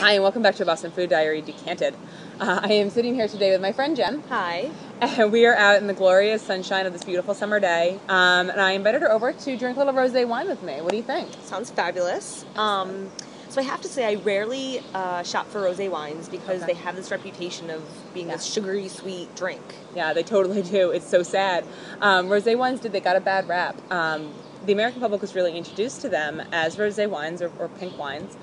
Hi, and welcome back to Boston Food Diary Decanted. I am sitting here today with my friend Jen. Hi. And we are out in the glorious sunshine of this beautiful summer day. And I invited her over to drink a little rosé wine with me. What do you think? Sounds fabulous. So I have to say I rarely shop for rosé wines because they have this reputation of being this sugary, sweet drink. Yeah, they totally do. It's so sad. Rosé wines they got a bad rap. The American public was really introduced to them as rosé wines or pink wines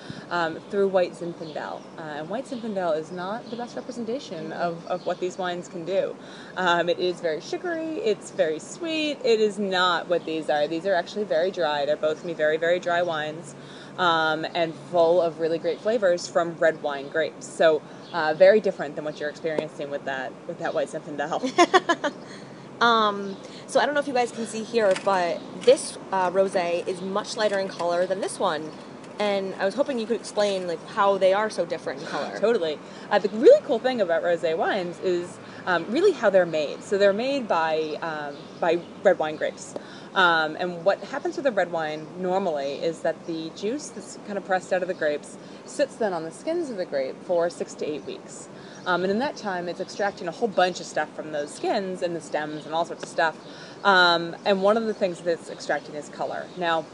through White Zinfandel. And White Zinfandel is not the best representation of what these wines can do. It is very sugary, it's very sweet, it is not what these are. These are actually very dry. They're both going to be very, very dry wines and full of really great flavors from red wine grapes. So very different than what you're experiencing with that White Zinfandel. So I don't know if you guys can see here, but this rosé is much lighter in color than this one. And I was hoping you could explain how they are so different in color. Totally. The really cool thing about rosé wines is really how they're made. So they're made by red wine grapes. And what happens with a red wine normally is that the juice that's kind of pressed out of the grapes sits then on the skins of the grape for 6 to 8 weeks. And in that time, it's extracting a whole bunch of stuff from those skins and the stems and all sorts of stuff. And one of the things that's extracting is color. Now,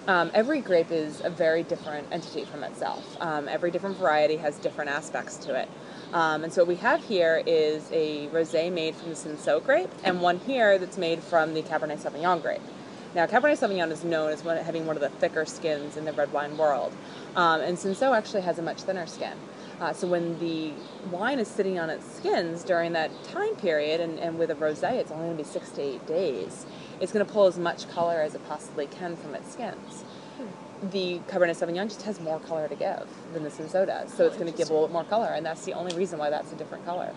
every grape is a very different entity from itself. Every different variety has different aspects to it. And so what we have here is a rosé made from the Cinsault grape, and one here that's made from the Cabernet Sauvignon grape. Now, Cabernet Sauvignon is known as having one of the thicker skins in the red wine world, and Cinsault actually has a much thinner skin. So when the wine is sitting on its skins during that time period, and with a rosé, it's only going to be 6 to 8 days, it's going to pull as much color as it possibly can from its skins. The Cabernet Sauvignon just has more color to give than the Cinsault does, so it's going to give a little bit more color, and that's the only reason why that's a different color.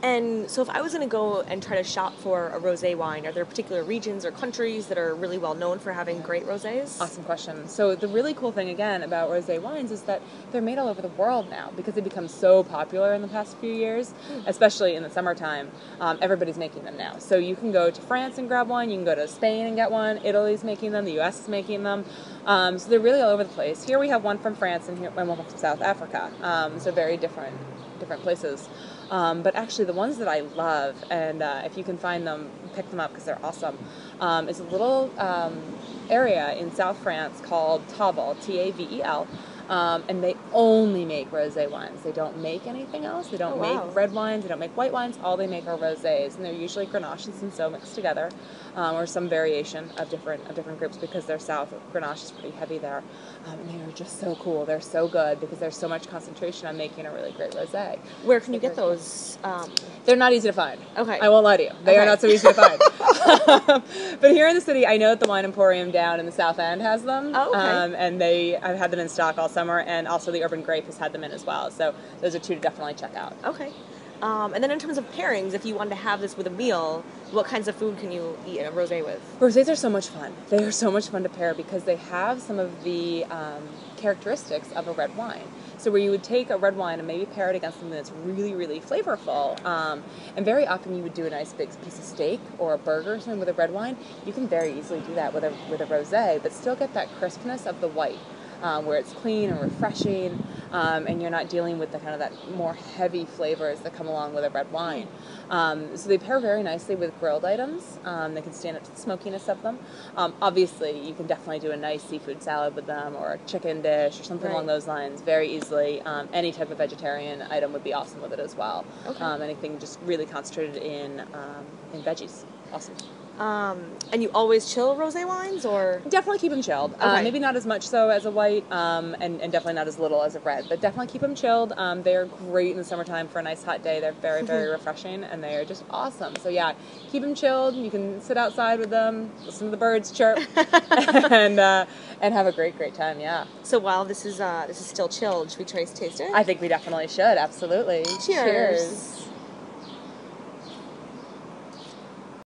And so if I was going to go and try to shop for a rosé wine, are there particular regions or countries that are really well known for having great rosés? Awesome question. So the really cool thing, again, about rosé wines is that they're made all over the world now because they become so popular in the past few years, especially in the summertime. Everybody's making them now. So you can go to France and grab one, you can go to Spain and get one, Italy's making them, the US is making them. So they're really all over the place. Here we have one from France and one from South Africa. So very different places. But actually the ones that I love, and if you can find them, pick them up because they're awesome, is a little area in South France called Tavel, T-A-V-E-L, and they only make rosé wines. They don't make anything else. They don't make red wines. They don't make white wines. All they make are rosés, and they're usually Grenache and Cinsault mixed together, or some variation of different groups because they're south. Grenache is pretty heavy there, and they are just so cool. They're so good because there's so much concentration on making a really great rosé. Where can you get those? They're not easy to find. Okay. I won't lie to you. They are not so easy to find. But here in the city, I know that the Wine Emporium down in the South End has them. Oh, okay. And I've had them in stock all summer, and also the Urban Grape has had them in as well. So those are two to definitely check out. Okay. And then in terms of pairings, if you wanted to have this with a meal, what kinds of food can you eat a rosé with? Rosés are so much fun. They are so much fun to pair because they have some of the characteristics of a red wine. So where you would take a red wine and maybe pair it against something that's really, really flavorful, and very often you would do a nice big piece of steak or a burger or something with a red wine. You can very easily do that with a rosé, but still get that crispness of the white. Where it's clean and refreshing, and you're not dealing with the kind of that more heavy flavors that come along with a red wine. So they pair very nicely with grilled items. They can stand up to the smokiness of them. Obviously, you can definitely do a nice seafood salad with them, or a chicken dish, or something along those lines very easily. Any type of vegetarian item would be awesome with it as well. Okay. Anything just really concentrated in veggies. Awesome. And you always chill rosé wines, or? Definitely keep them chilled. Okay. Maybe not as much so as a white, and definitely not as little as a red, but definitely keep them chilled. They are great in the summertime for a nice hot day. They're very, very refreshing, and they are just awesome. So yeah, keep them chilled. You can sit outside with them, listen to the birds chirp, and have a great, great time. Yeah. So while this is still chilled, should we taste it? I think we definitely should. Absolutely. Cheers.